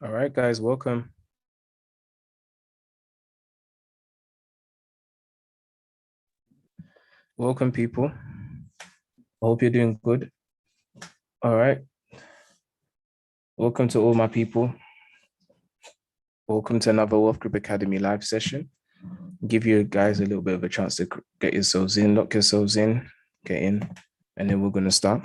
All right, guys, welcome. Welcome, people. I hope you're doing good. All right. Welcome to all my people. Welcome to another Wealth Group Academy live session. Give you guys a little bit of a chance to get yourselves in, lock yourselves in, get in, and then we're going to start.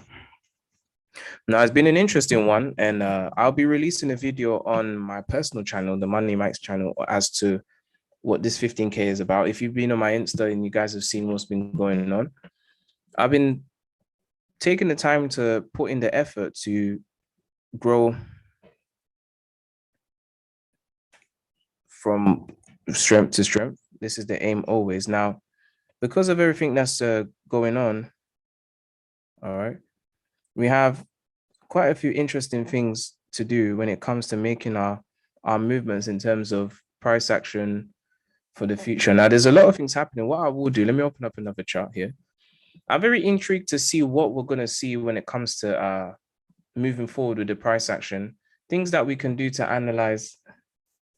Now, it's been an interesting one, and I'll be releasing a video on my personal channel, the Money Mike's channel, as to what this 15K is about. If you've been on my Insta and you guys have seen what's been going on, I've been taking the time to put in the effort to grow from strength to strength. This is the aim always. Now, because of everything that's going on, all right, we have quite a few interesting things to do when it comes to making our movements in terms of price action for the future. Now, there's a lot of things happening. What I will do, let me open up another chart here. I'm very intrigued to see what we're going to see when it comes to moving forward with the price action, things that we can do to analyze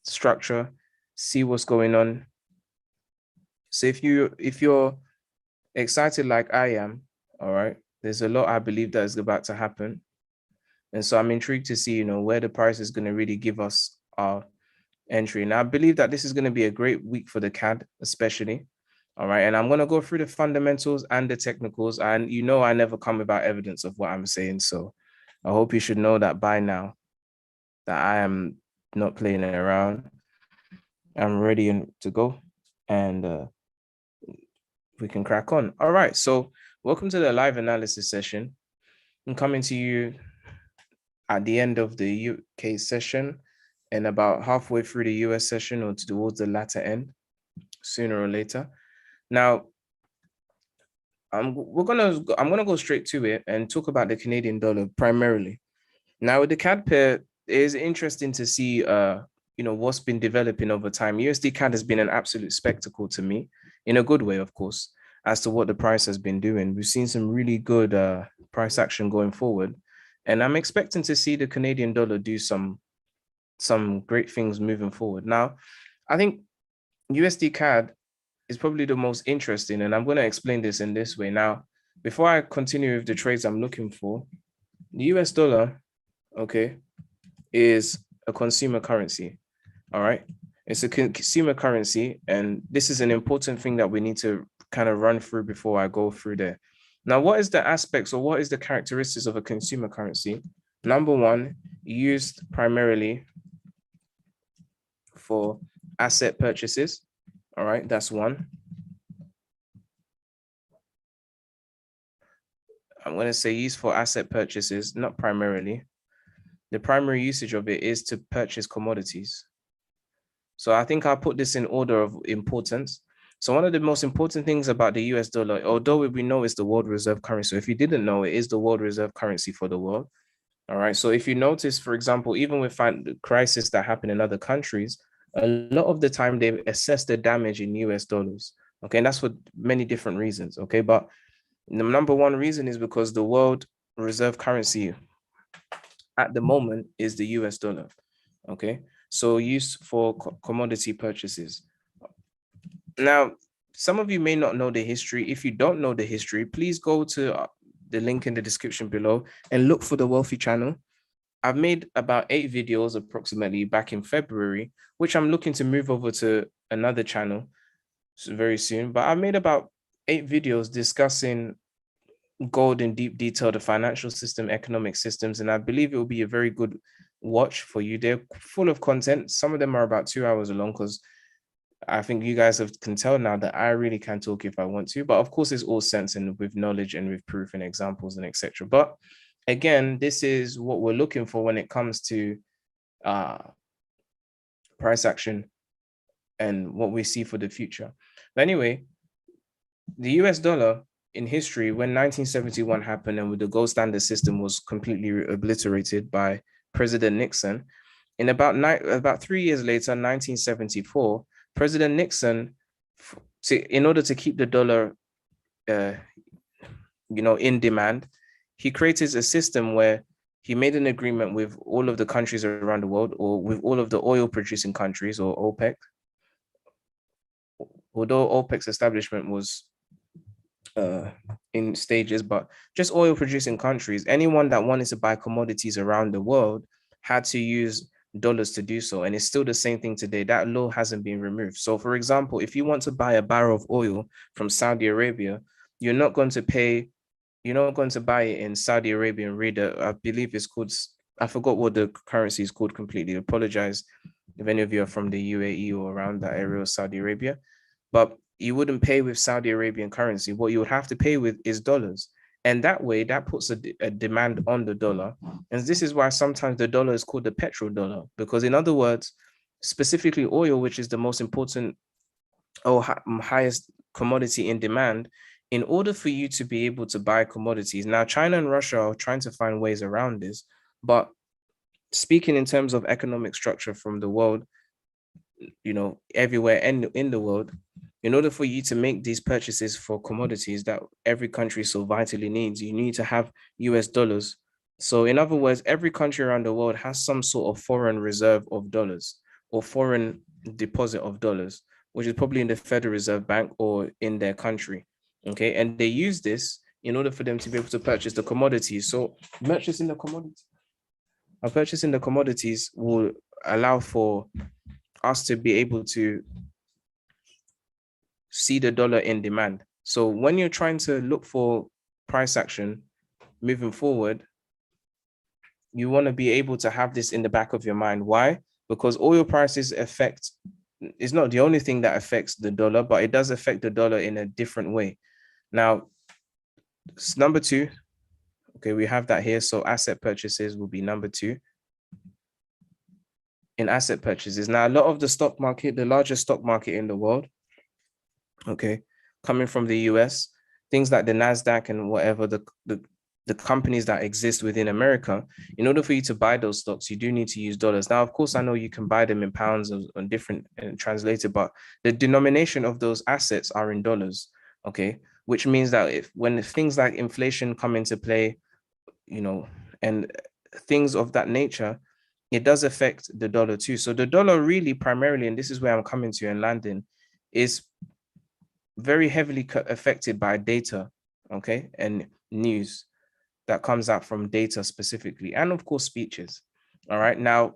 structure, see what's going on. So if you're excited like I am, all right, there's a lot I believe that is about to happen. And so I'm intrigued to see, where the price is going to really give us our entry. And I believe that this is going to be a great week for the CAD, especially. All right. And I'm going to go through the fundamentals and the technicals. And I never come without evidence of what I'm saying. So I hope you should know that by now, that I am not playing around. I'm ready to go. And we can crack on. All right. So welcome to the live analysis session. I'm coming to you at the end of the UK session and about halfway through the US session or towards the latter end, sooner or later. Now, I'm gonna go straight to it and talk about the Canadian dollar primarily. Now, with the CAD pair, it is interesting to see what's been developing over time. USD CAD has been an absolute spectacle to me, in a good way, of course, as to what the price has been doing. We've seen some really good price action going forward, and I'm expecting to see the Canadian dollar do some great things moving forward. Now, I think USD CAD is probably the most interesting, and I'm going to explain this in this way. Now, before I continue with the trades I'm looking for, the US dollar, okay, is a consumer currency. All right. It's a consumer currency. And this is an important thing that we need to kind of run through before I go through there. Now, what is the aspects or what is the characteristics of a consumer currency? Number one, used primarily for asset purchases. All right, that's one. I'm going to say used for asset purchases, not primarily. The primary usage of it is to purchase commodities. So I think I'll put this in order of importance. So one of the most important things about the US dollar, although we know it's the world reserve currency, so if you didn't know, it is the world reserve currency for the world. All right. So if you notice, for example, even with the crisis that happen in other countries, a lot of the time they assess the damage in US dollars. Okay. And that's for many different reasons. Okay. But the number one reason is because the world reserve currency at the moment is the US dollar. Okay. So used for commodity purchases. Now, some of you may not know the history. If you don't know the history, please go to the link in the description below and look for the Wealthy channel. I've made about 8 videos approximately back in February, which I'm looking to move over to another channel very soon. But I made about 8 videos discussing gold in deep detail, the financial system, economic systems, and I believe it will be a very good watch for you. They're full of content. Some of them are about 2 hours long because I think you guys can tell now that I really can talk if I want to, but of course it's all sense and with knowledge and with proof and examples and etc. But again, this is what we're looking for when it comes to price action and what we see for the future. But anyway, the US dollar in history, when 1971 happened and with the gold standard system was completely obliterated by President Nixon, in about 3 years later, 1974, President Nixon, in order to keep the dollar, in demand, he created a system where he made an agreement with all of the countries around the world, or with all of the oil producing countries, or OPEC. Although OPEC's establishment was in stages, but just oil producing countries, anyone that wanted to buy commodities around the world had to use dollars to do so. And it's still the same thing today. That law hasn't been removed. So for example, if you want to buy a barrel of oil from Saudi Arabia, you're not going to buy it in Saudi Arabian Riyal. I believe it's called, I forgot what the currency is called completely. I apologize if any of you are from the UAE or around that area of Saudi Arabia. But you wouldn't pay with Saudi Arabian currency. What you would have to pay with is dollars. And that way, that puts a demand on the dollar. And this is why sometimes the dollar is called the petrodollar, because in other words, specifically oil, which is the most important or highest commodity in demand, in order for you to be able to buy commodities. Now, China and Russia are trying to find ways around this, but speaking in terms of economic structure from the world, everywhere in the world, in order for you to make these purchases for commodities that every country so vitally needs, you need to have US dollars. So in other words, every country around the world has some sort of foreign reserve of dollars or foreign deposit of dollars, which is probably in the Federal Reserve Bank or in their country. Okay. And they use this in order for them to be able to purchase the commodities. So purchasing the commodities will allow for us to be able to see the dollar in demand. So when you're trying to look for price action moving forward, you want to be able to have this in the back of your mind. Why? Because oil prices is not the only thing that affects the dollar, but it does affect the dollar in a different way. Now, number two, okay, we have that here. So asset purchases will be number two. In asset purchases. Now, a lot of the stock market, the largest stock market in the world, okay, coming from the US, things like the NASDAQ and whatever, the companies that exist within America, in order for you to buy those stocks, you do need to use dollars. Now, of course, I know you can buy them in pounds on different translated, but the denomination of those assets are in dollars, okay? Which means that when things like inflation come into play, and things of that nature, it does affect the dollar too. So the dollar really primarily, and this is where I'm coming to and landing, is very heavily affected by data, okay, and news that comes out from data specifically, and of course speeches. All right, now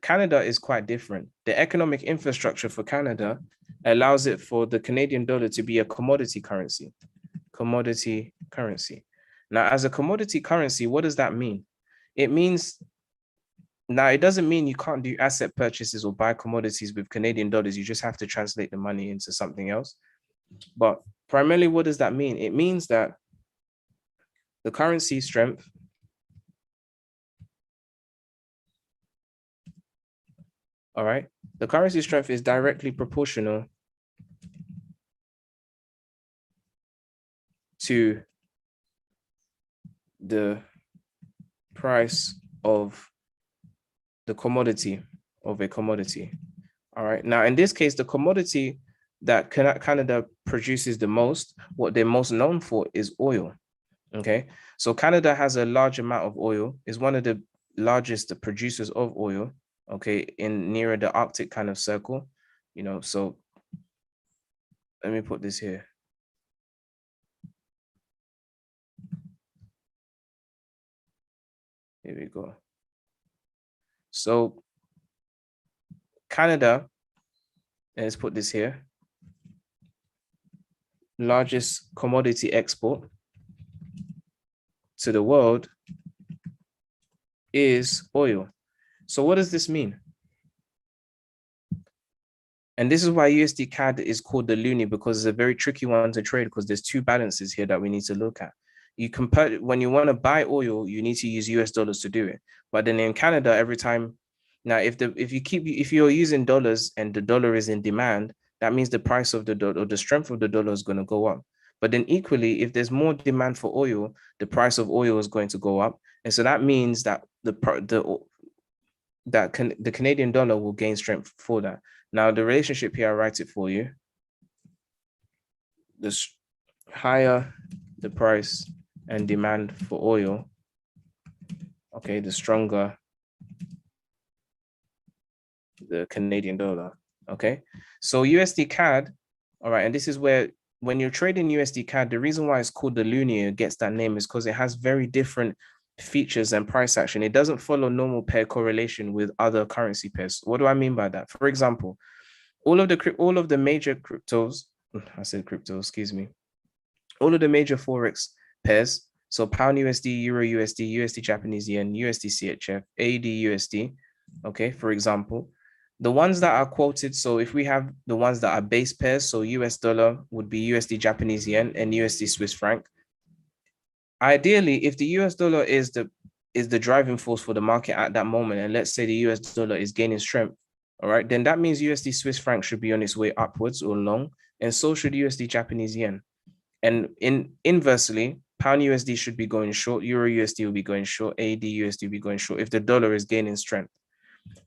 Canada is quite different. The economic infrastructure for Canada allows it for the Canadian dollar to be a commodity currency. Now, as a commodity currency, what does that mean? It means, now it doesn't mean you can't do asset purchases or buy commodities with Canadian dollars. You just have to translate the money into something else. But primarily, what does that mean? It means that the currency strength all right, the currency strength is directly proportional to the price of the commodity of a commodity. All right. Now, in this case, the commodity that Canada produces the most, what they're most known for is oil. Okay. So Canada has a large amount of oil, is one of the largest producers of oil, okay, in nearer the Arctic kind of circle, so let me put this here. Here we go. So Canada, let's put this here, largest commodity export to the world is oil. So what does this mean? And this is why USD CAD is called the loonie, because it's a very tricky one to trade, because there's two balances here that we need to look at. You compare, when you want to buy oil, you need to use US dollars to do it. But then in Canada, every time, now if you're using dollars and the dollar is in demand, that means the price of the dollar or the strength of the dollar is going to go up. But then equally, if there's more demand for oil, the price of oil is going to go up. And so that means that the Canadian dollar will gain strength for that. Now, the relationship here, I write it for you. The higher the price and demand for oil, okay, the stronger the Canadian dollar. Okay, so USD CAD, all right, and this is where when you're trading USD CAD, the reason why it's called the loonie, it gets that name, is because it has very different features and price action. It doesn't follow normal pair correlation with other currency pairs. What do I mean by that? For example, all of the major cryptos, I said crypto, excuse me, all of the major forex pairs, so pound USD, euro USD, USD Japanese yen, USD CHF, AD USD, okay, for example, the ones that are quoted, so if we have the ones that are base pairs, so US dollar would be USD Japanese yen and USD Swiss franc. Ideally, if the US dollar is the driving force for the market at that moment, and let's say the US dollar is gaining strength, all right, then that means USD Swiss franc should be on its way upwards or long, and so should USD Japanese yen. And inversely, pound USD should be going short, euro USD will be going short, AD USD will be going short if the dollar is gaining strength.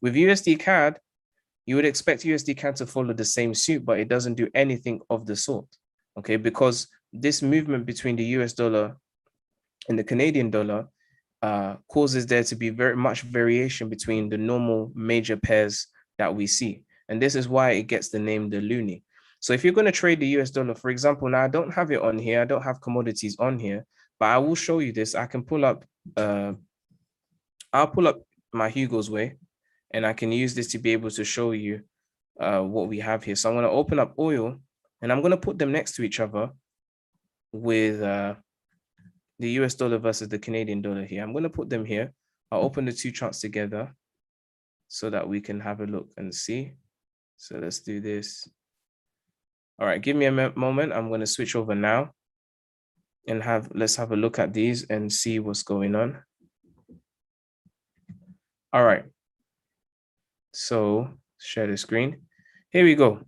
With USD CAD, you would expect USD CAD to follow the same suit, but it doesn't do anything of the sort, okay? Because this movement between the US dollar and the Canadian dollar causes there to be very much variation between the normal major pairs that we see. And this is why it gets the name the loonie. So if you're going to trade the US dollar, for example, now I don't have it on here. I don't have commodities on here, but I will show you this. I can pull up, I'll pull up my Hugo's Way, and I can use this to be able to show you what we have here. So I'm going to open up oil, and I'm going to put them next to each other with the US dollar versus the Canadian dollar here. I'm going to put them here. I'll open the two charts together so that we can have a look and see. So let's do this. All right, give me a moment. I'm going to switch over now and let's have a look at these and see what's going on. All right. So share the screen. Here we go.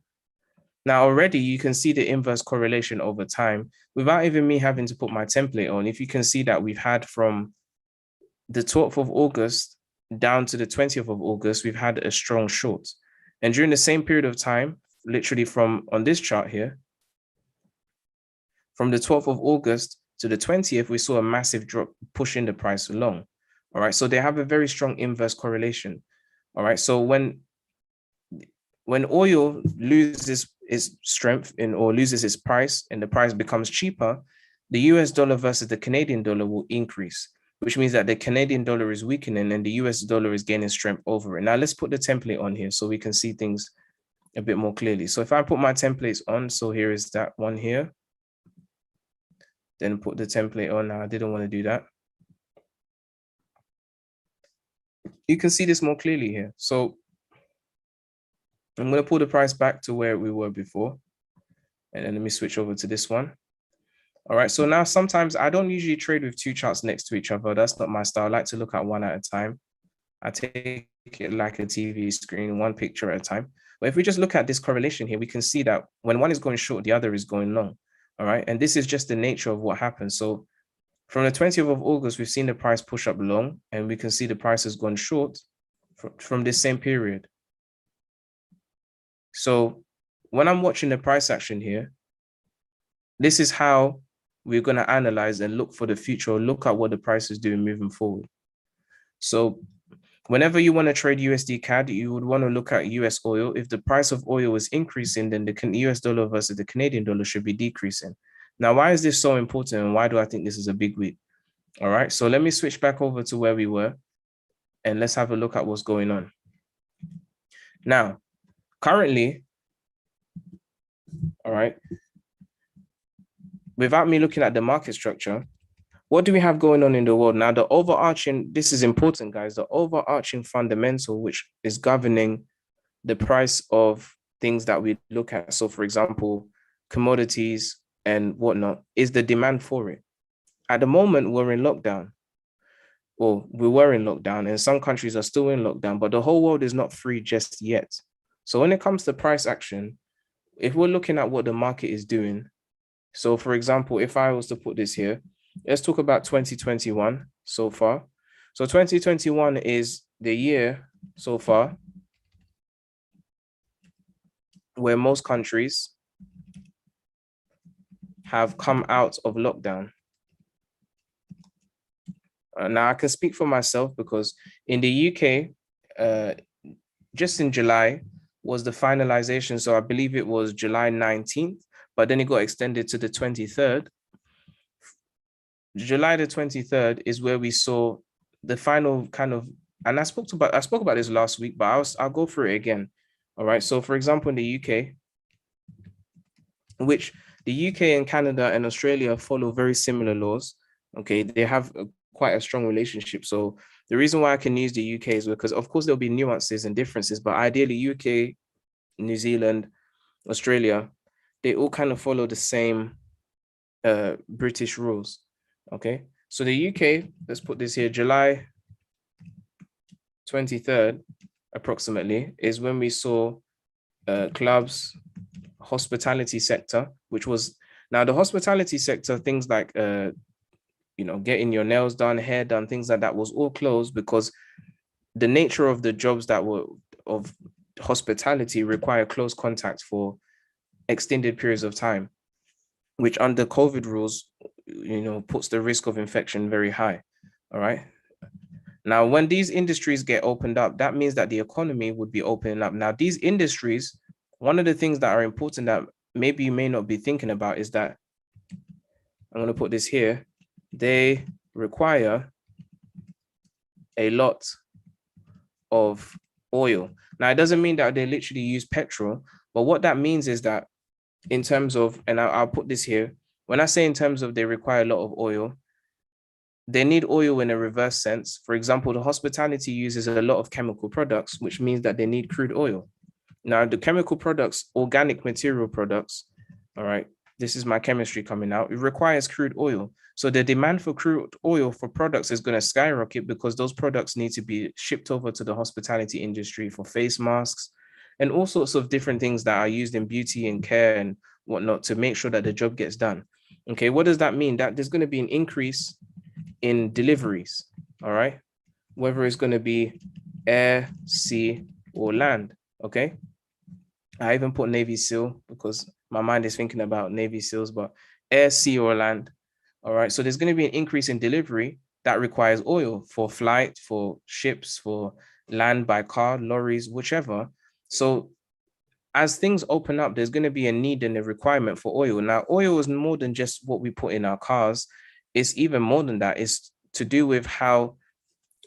Now already you can see the inverse correlation over time without even me having to put my template on. If you can see that we've had from the 12th of August down to the 20th of August, we've had a strong short. And during the same period of time, literally from on this chart here, from the 12th of August to the 20th, we saw a massive drop pushing the price along. All right, so they have a very strong inverse correlation. All right, so when oil loses its strength or loses its price and the price becomes cheaper, the US dollar versus the Canadian dollar will increase, which means that the Canadian dollar is weakening and the US dollar is gaining strength over it. Now let's put the template on here so we can see things a bit more clearly. So if I put my templates on, so here is that one here, then put the template on. Now I didn't want to do that. You can see this more clearly here. So I'm going to pull the price back to where we were before. And then let me switch over to this one. All right, so now sometimes I don't usually trade with two charts next to each other. That's not my style. I like to look at one at a time. I take it like a TV screen, one picture at a time. But if we just look at this correlation here, we can see that when one is going short, the other is going long. All right, and this is just the nature of what happens. So from the 20th of August, we've seen the price push up long, and we can see the price has gone short from this same period. So when I'm watching the price action here, this is how we're going to analyze and look for the future, or look at what the price is doing moving forward. So whenever you want to trade USD CAD, you would want to look at US oil. If the price of oil is increasing, then the US dollar versus the Canadian dollar should be decreasing. Now, why is this so important, and why do I think this is a big week? All right, so let me switch back over to where we were, and let's have a look at what's going on. Now, currently, all right, without me looking at the market structure, what do we have going on in the world? Now, the overarching, this is important, guys, the overarching fundamental, which is governing the price of things that we look at. So, for example, commodities and whatnot, is the demand for it. At the moment, we're in lockdown. Well, we were in lockdown, and some countries are still in lockdown, but the whole world is not free just yet. So when it comes to price action, if we're looking at what the market is doing, so for example, if I was to put this here, let's talk about 2021 so far. So 2021 is the year so far where most countries have come out of lockdown. Now I can speak for myself because in the UK, just in July was the finalization. So I believe it was July 19th, but then it got extended to the 23rd. July the 23rd is where we saw the final kind of, and I spoke about this last week, but I'll go through it again. All right. So for example, in the UK, which the UK and Canada and Australia follow very similar laws. Okay, they have quite a strong relationship. So the reason why I can use the UK is because, of course, there'll be nuances and differences, but ideally, UK, New Zealand, Australia, they all kind of follow the same British rules. Okay, so the UK, let's put this here, July 23rd, approximately, is when we saw clubs, hospitality sector, which was, now the hospitality sector, things like getting your nails done, hair done, things like that was all closed because the nature of the jobs that were of hospitality require close contact for extended periods of time, which under COVID rules, puts the risk of infection very high. All right. Now, when these industries get opened up, that means that the economy would be opening up. Now, these industries, one of the things that are important that maybe you may not be thinking about is that, I'm going to put this here, they require a lot of oil. Now, it doesn't mean that they literally use petrol, but what that means is that in terms of, and I'll put this here, when I say in terms of they require a lot of oil, they need oil in a reverse sense. For example, the hospitality uses a lot of chemical products, which means that they need crude oil. Now, the chemical products, organic material products, all right, this is my chemistry coming out, it requires crude oil. So the demand for crude oil for products is going to skyrocket because those products need to be shipped over to the hospitality industry for face masks and all sorts of different things that are used in beauty and care and whatnot to make sure that the job gets done. Okay, what does that mean? That there's going to be an increase in deliveries, all right? Whether it's going to be air, sea, or land, okay? I even put Navy SEAL because my mind is thinking about Navy SEALs, but air, sea, or land, all right? So there's going to be an increase in delivery that requires oil for flight, for ships, for land by car, lorries, whichever. So as things open up, there's going to be a need and a requirement for oil. Now, oil is more than just what we put in our cars. It's even more than that. It's to do with how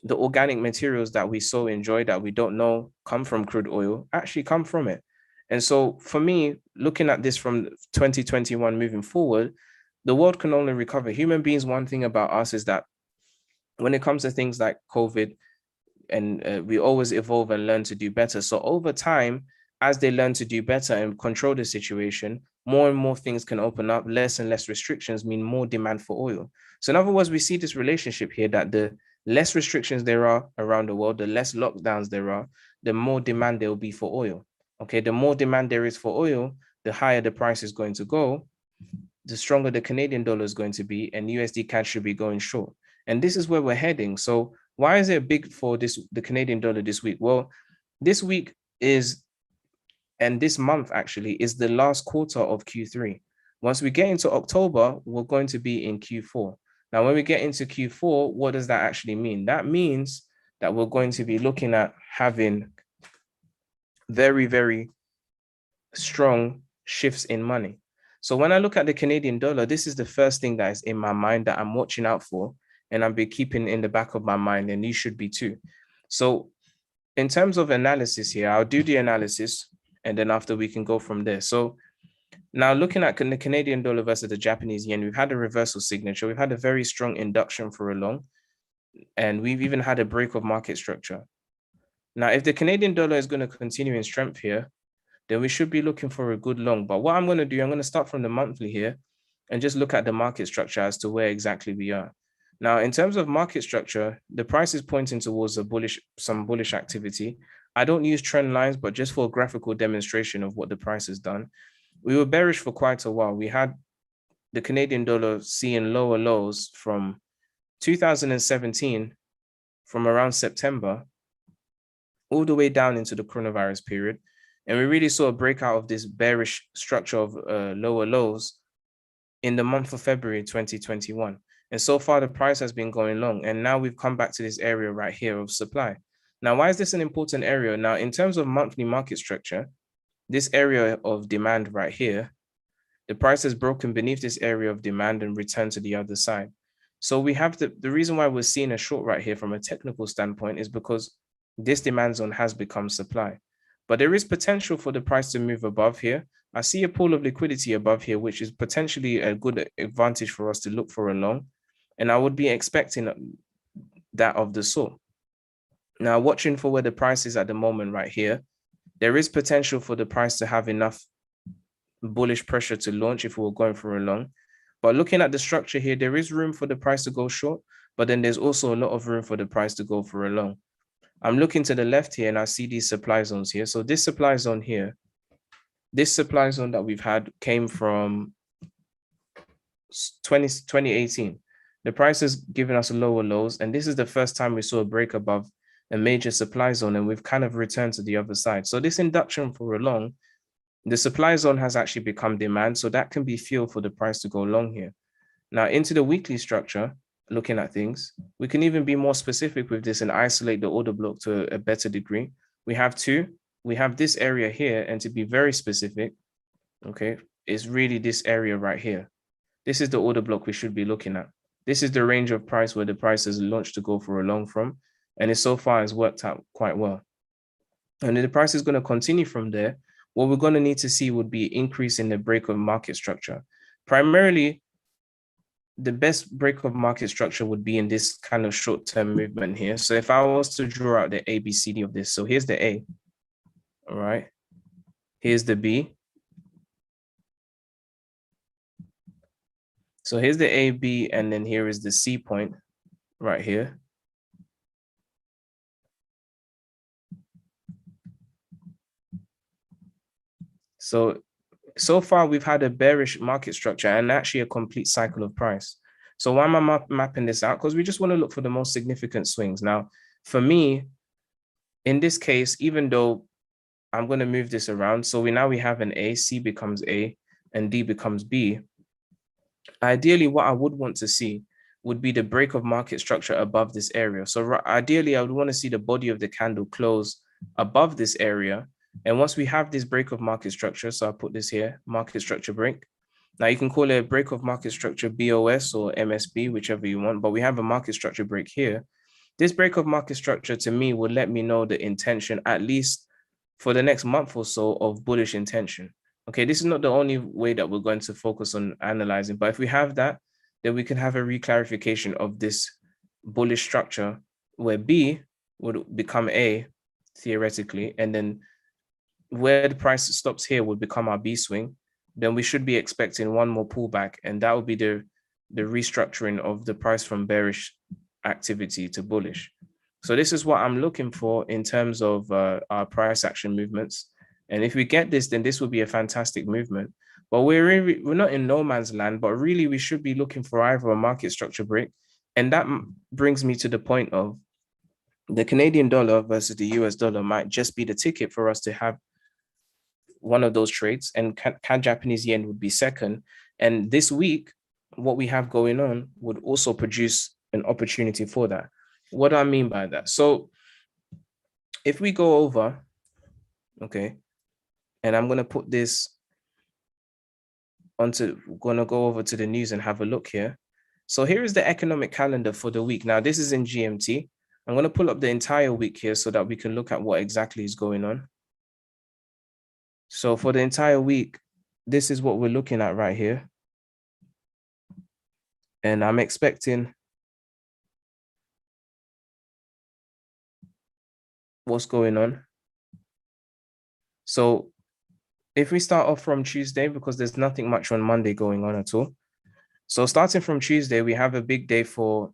the organic materials that we so enjoy that we don't know come from crude oil actually come from it. And so for me, looking at this from 2021 moving forward, the world can only recover. Human beings, one thing about us is that when it comes to things like COVID, and we always evolve and learn to do better. So over time, as they learn to do better and control the situation, more and more things can open up. Less and less restrictions mean more demand for oil. So in other words, we see this relationship here that the less restrictions there are around the world, the less lockdowns there are, the more demand there will be for oil. Okay, the more demand there is for oil, the higher the price is going to go, the stronger the Canadian dollar is going to be, and USD CAD should be going short. And this is where we're heading. So why is it big for the Canadian dollar this week? Well, this week is, and this month actually, is the last quarter of Q3. Once we get into October, we're going to be in Q4. Now, when we get into Q4, what does that actually mean? That means that we're going to be looking at having very, very strong shifts in money. So when I look at the Canadian dollar, this is the first thing that is in my mind that I'm watching out for, and I'll be keeping in the back of my mind, and you should be too. So in terms of analysis here, I'll do the analysis, and then after we can go from there. So now looking at the Canadian dollar versus the Japanese yen, we've had a reversal signature. We've had a very strong induction for a long, and we've even had a break of market structure. Now, if the Canadian dollar is going to continue in strength here, then we should be looking for a good long. But what I'm going to do, I'm going to start from the monthly here and just look at the market structure as to where exactly we are. Now, in terms of market structure, the price is pointing towards some bullish activity. I don't use trend lines, but just for a graphical demonstration of what the price has done. We were bearish for quite a while. We had the Canadian dollar seeing lower lows from 2017, from around September, all the way down into the coronavirus period. And we really saw a breakout of this bearish structure of lower lows in the month of February 2021. And so far, the price has been going long. And now we've come back to this area right here of supply. Now, why is this an important area? Now, in terms of monthly market structure, this area of demand right here, the price has broken beneath this area of demand and returned to the other side. So we have the reason why we're seeing a short right here from a technical standpoint is because this demand zone has become supply. But there is potential for the price to move above here. I see a pool of liquidity above here, which is potentially a good advantage for us to look for a long. And I would be expecting that of the sort. Now, watching for where the price is at the moment right here, there is potential for the price to have enough bullish pressure to launch if we're going for a long. But looking at the structure here, there is room for the price to go short, but then there's also a lot of room for the price to go for a long. I'm looking to the left here and I see these supply zones here. So this supply zone here, this supply zone that we've had came from 2018. The price has given us lower lows, and this is the first time we saw a break above a major supply zone, and we've kind of returned to the other side. So this induction for a long, the supply zone has actually become demand, so that can be fuel for the price to go long here. Now into the weekly structure, looking at things, we can even be more specific with this and isolate the order block to a better degree. We have this area here, and to be very specific, okay, is really this area right here. This is the order block we should be looking at. This is the range of price where the price has launched to go for a long from, and it so far has worked out quite well. And if the price is going to continue from there, what we're going to need to see would be increase in the break of market structure. Primarily, the best break of market structure would be in this kind of short-term movement here. So if I was to draw out the ABCD of this, so here's the A, all right? Here's the B. So here's the A, B, and then here is the C point right here. So far, we've had a bearish market structure and actually a complete cycle of price. So why am I mapping this out? Because we just want to look for the most significant swings. Now, for me, in this case, even though I'm going to move this around, so we have an A, C becomes A, and D becomes B. Ideally, what I would want to see would be the break of market structure above this area. So ideally, I would want to see the body of the candle close above this area. And once we have this break of market structure, so I'll put this here, market structure break. Now you can call it a break of market structure BOS or MSB, whichever you want, but we have a market structure break here. This break of market structure to me would let me know the intention, at least for the next month or so, of bullish intention. Okay, this is not the only way that we're going to focus on analyzing, but if we have that, then we can have a reclarification of this bullish structure where B would become A theoretically, and then where the price stops here would become our B swing. Then we should be expecting one more pullback, and that would be the restructuring of the price from bearish activity to bullish. So this is what I'm looking for in terms of our price action movements. And if we get this, then this would be a fantastic movement. But we're not in no man's land, but really we should be looking for either a market structure break. And that brings me to the point of the Canadian dollar versus the US dollar might just be the ticket for us to have one of those trades, and CAD Japanese yen would be second. And this week, what we have going on would also produce an opportunity for that. What do I mean by that? So if we go over, okay, and I'm going to put this going to go over to the news and have a look here. So here is the economic calendar for the week. Now, this is in GMT. I'm going to pull up the entire week here so that we can look at what exactly is going on. So for the entire week, this is what we're looking at right here. And I'm expecting what's going on. So if we start off from Tuesday, because there's nothing much on Monday going on at all. So starting from Tuesday, we have a big day for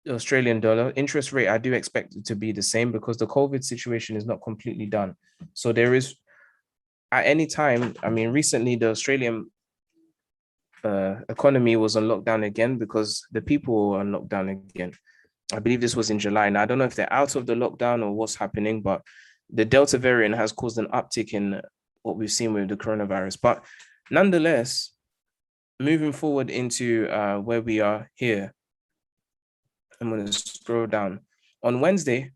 the Australian dollar. Interest rate, I do expect it to be the same because the COVID situation is not completely done. So there is, at any time, I mean, recently the Australian economy was on lockdown again because the people were on lockdown again. I believe this was in July. Now, I don't know if they're out of the lockdown or what's happening, but the Delta variant has caused an uptick in what we've seen with the coronavirus. But nonetheless, moving forward into where we are here, I'm going to scroll down. On Wednesday,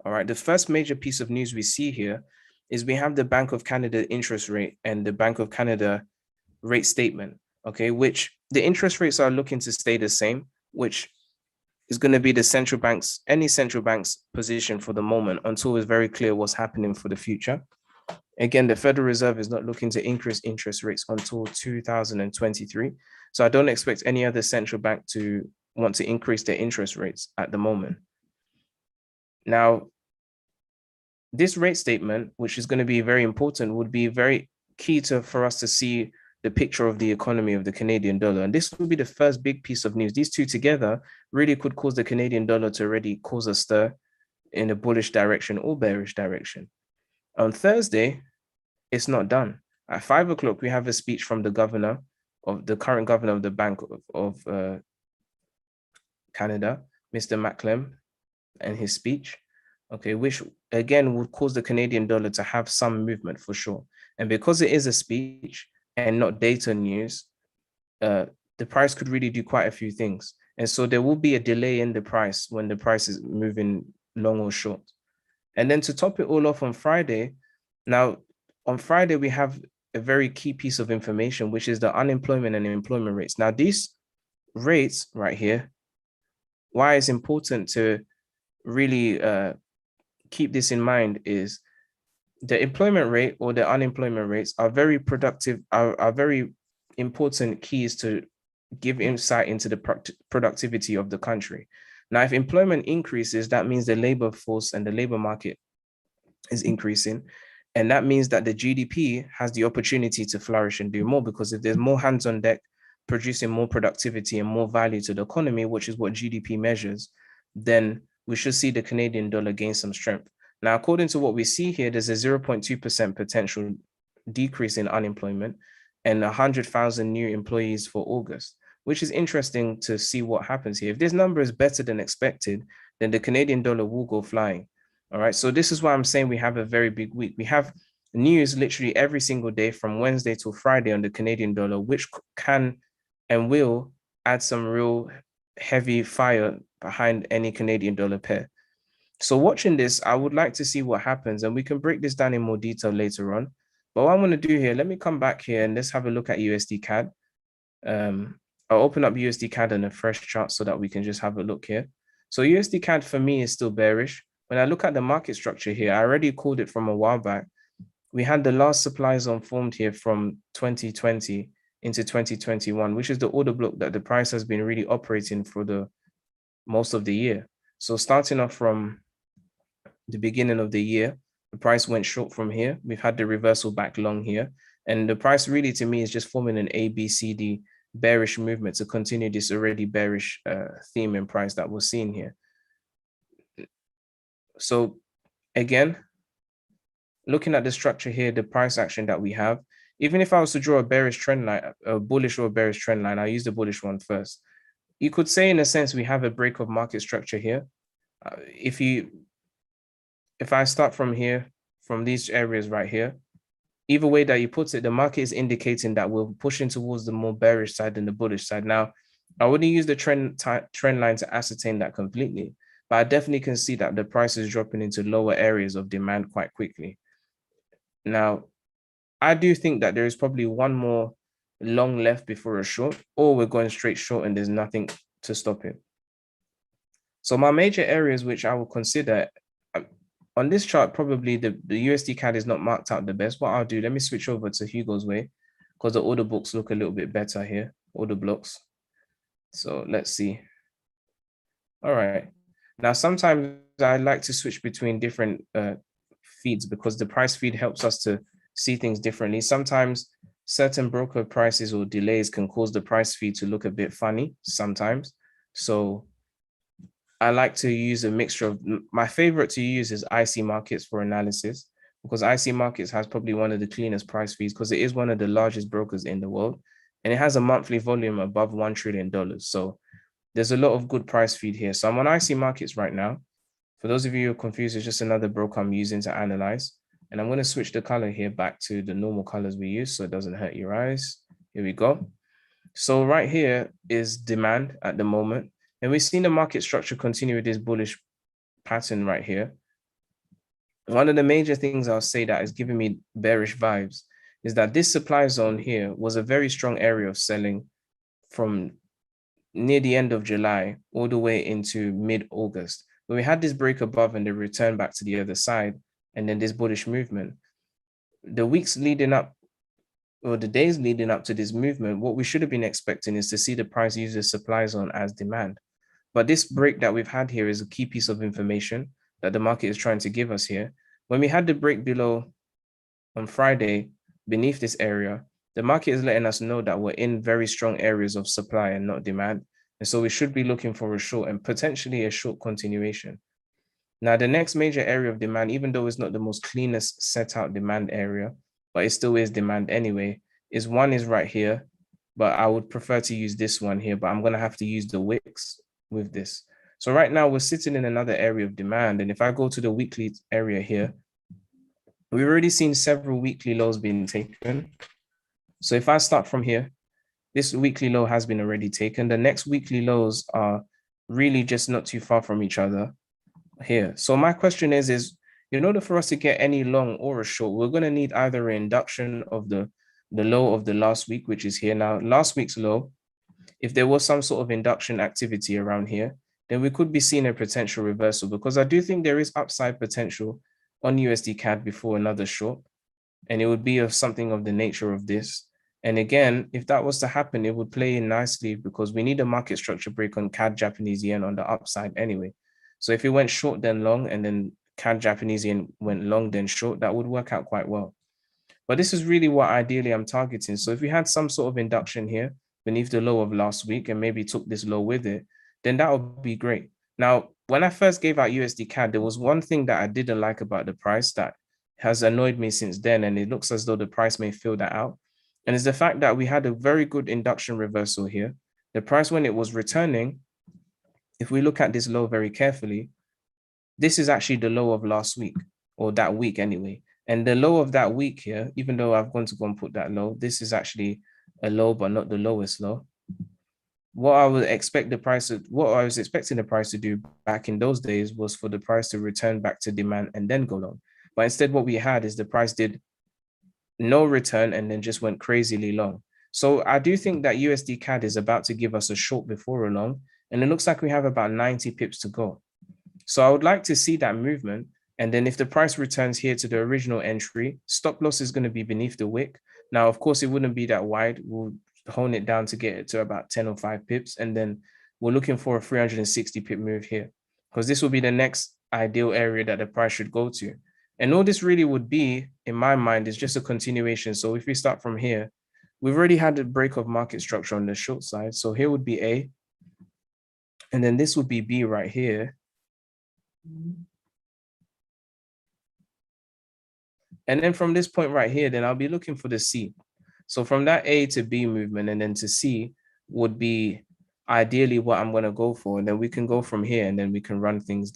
all right, the first major piece of news we see here is we have the Bank of Canada interest rate and the Bank of Canada rate statement, okay, which the interest rates are looking to stay the same, which is going to be the any central bank's position for the moment until it's very clear what's happening for the future. Again, the Federal Reserve is not looking to increase interest rates until 2023. So I don't expect any other central bank to want to increase their interest rates at the moment. Now, this rate statement, which is going to be very important, would be very key for us to see the picture of the economy of the Canadian dollar. And this will be the first big piece of news. These two together really could cause the Canadian dollar to already cause a stir in a bullish direction or bearish direction. On Thursday, it's not done. At 5 o'clock, we have a speech from the current governor of the Bank of Canada, Mr. Macklem, and his speech, okay, which again would cause the Canadian dollar to have some movement for sure. And because it is a speech and not data news, the price could really do quite a few things. And so there will be a delay in the price when the price is moving long or short. And then to top it all off on Friday, now on Friday, we have a very key piece of information, which is the unemployment and employment rates. Now, these rates right here, why it's important to really keep this in mind is the employment rate or the unemployment rates are very productive, are very important keys to give insight into the productivity of the country. Now, if employment increases, that means the labor force and the labor market is increasing. And that means that the GDP has the opportunity to flourish and do more, because if there's more hands on deck producing more productivity and more value to the economy, which is what GDP measures, then we should see the Canadian dollar gain some strength. Now, according to what we see here, there's a 0.2% potential decrease in unemployment and 100,000 new employees for August, which is interesting to see what happens here. If this number is better than expected, then the Canadian dollar will go flying. All right, so this is why I'm saying we have a very big week. We have news literally every single day from Wednesday till Friday on the Canadian dollar, which can and will add some real heavy fire behind any Canadian dollar pair. So watching this, I would like to see what happens, and we can break this down in more detail later on. But what I'm going to do here, let me come back here and let's have a look at USD CAD. I'll open up USD CAD on a fresh chart so that we can just have a look here. So USD CAD for me is still bearish. When I look at the market structure here, I already called it from a while back. We had the last supply zone formed here from 2020 into 2021, which is the order block that the price has been really operating for the most of the year. So starting off from the beginning of the year, the price went short from here. We've had the reversal back long here. And the price really, to me, is just forming an ABCD bearish movement to continue this already bearish theme in price that we're seeing here. So again, looking at the structure here, the price action that we have, even if I was to draw a bearish trend line, a bullish or a bearish trend line, I'll use the bullish one first. You could say, in a sense, we have a break of market structure here. If I start from here, from these areas right here, either way that you put it, the market is indicating that we're pushing towards the more bearish side than the bullish side. Now, I wouldn't use the trend line to ascertain that completely, but I definitely can see that the price is dropping into lower areas of demand quite quickly. Now, I do think that there is probably one more long left before a short, or we're going straight short and there's nothing to stop it. So my major areas which I will consider on this chart, probably the USD CAD is not marked out the best. What I'll do, let me switch over to Hugo's way, because the order books look a little bit better here, order blocks. So let's see. All right. Now, sometimes I like to switch between different feeds because the price feed helps us to see things differently. Sometimes certain broker prices or delays can cause the price feed to look a bit funny sometimes. So I like to use a mixture of, my favorite to use is IC Markets for analysis, because IC Markets has probably one of the cleanest price feeds because it is one of the largest brokers in the world, and it has a monthly volume above $1 trillion. So there's a lot of good price feed here. So I'm on IC Markets right now. For those of you who are confused, it's just another broker I'm using to analyze. And I'm going to switch the color here back to the normal colors we use so it doesn't hurt your eyes. Here we go. So right here is demand at the moment. And we've seen the market structure continue with this bullish pattern right here. One of the major things I'll say that is giving me bearish vibes is that this supply zone here was a very strong area of selling from near the end of July all the way into mid-August. When we had this break above and the return back to the other side, and then this bullish movement, the weeks leading up, or the days leading up to this movement, what we should have been expecting is to see the price use the supply zone as demand. But this break that we've had here is a key piece of information that the market is trying to give us here. When we had the break below on Friday, beneath this area, the market is letting us know that we're in very strong areas of supply and not demand. And so we should be looking for a short and potentially a short continuation. Now, the next major area of demand, even though it's not the most cleanest set out demand area, but it still is demand anyway, is one is right here, but I would prefer to use this one here, but I'm going to have to use the wicks with this. So right now we're sitting in another area of demand. And if I go to the weekly area here, we've already seen several weekly lows being taken. So if I start from here, this weekly low has been already taken. The next weekly lows are really just not too far from each other here. So my question is in order for us to get any long or a short, we're going to need either an induction of the low of the last week, which is here. Now, last week's low, if there was some sort of induction activity around here, then we could be seeing a potential reversal, because I do think there is upside potential on USD CAD before another short, and it would be of something of the nature of this. And again, if that was to happen, it would play in nicely because we need a market structure break on CAD Japanese yen on the upside anyway. So if it went short then long, and then CAD Japanese yen went long then short, that would work out quite well. But this is really what ideally I'm targeting. So if we had some sort of induction here beneath the low of last week and maybe took this low with it, then that would be great. Now, when I first gave out USD CAD, there was one thing that I didn't like about the price that has annoyed me since then, and it looks as though the price may fill that out. And it's the fact that we had a very good induction reversal here. The price, when it was returning, if we look at this low very carefully, this is actually the low of last week, or that week anyway. And the low of that week here, even though I've gone to go and put that low, this is actually a low, but not the lowest low. What I was expecting the price to do back in those days was for the price to return back to demand and then go long. But instead, what we had is the price did no return and then just went crazily long. So I do think that USD CAD is about to give us a short before a long, and it looks like we have about 90 pips to go. So I would like to see that movement. And then if the price returns here to the original entry, stop loss is going to be beneath the wick. Now, of course, it wouldn't be that wide. We'll hone it down to get it to about 10 or 5 pips. And then we're looking for a 360 pip move here, because this will be the next ideal area that the price should go to. And all this really would be, in my mind, is just a continuation. So if we start from here, we've already had a break of market structure on the short side. So here would be A, and then this would be B right here. And then from this point right here, then I'll be looking for the C. So from that A to B movement and then to C would be ideally what I'm going to go for. And then we can go from here and then we can run things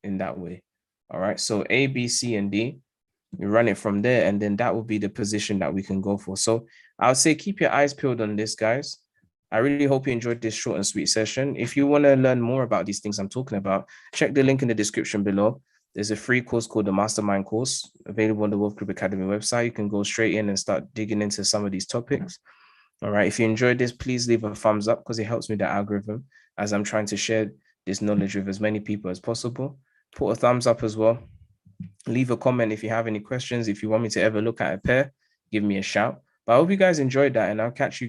in that way. All right. So A, B, C, and D, we run it from there. And then that will be the position that we can go for. So I would say keep your eyes peeled on this, guys. I really hope you enjoyed this short and sweet session. If you want to learn more about these things I'm talking about, check the link in the description below. There's a free course called the Mastermind course available on the Wealth Group Academy website. You can go straight in and start digging into some of these topics. All right. If you enjoyed this, please leave a thumbs up because it helps me the algorithm as I'm trying to share this knowledge with as many people as possible. Put a thumbs up as well. Leave a comment if you have any questions. If you want me to ever look at a pair, give me a shout. But I hope you guys enjoyed that, and I'll catch you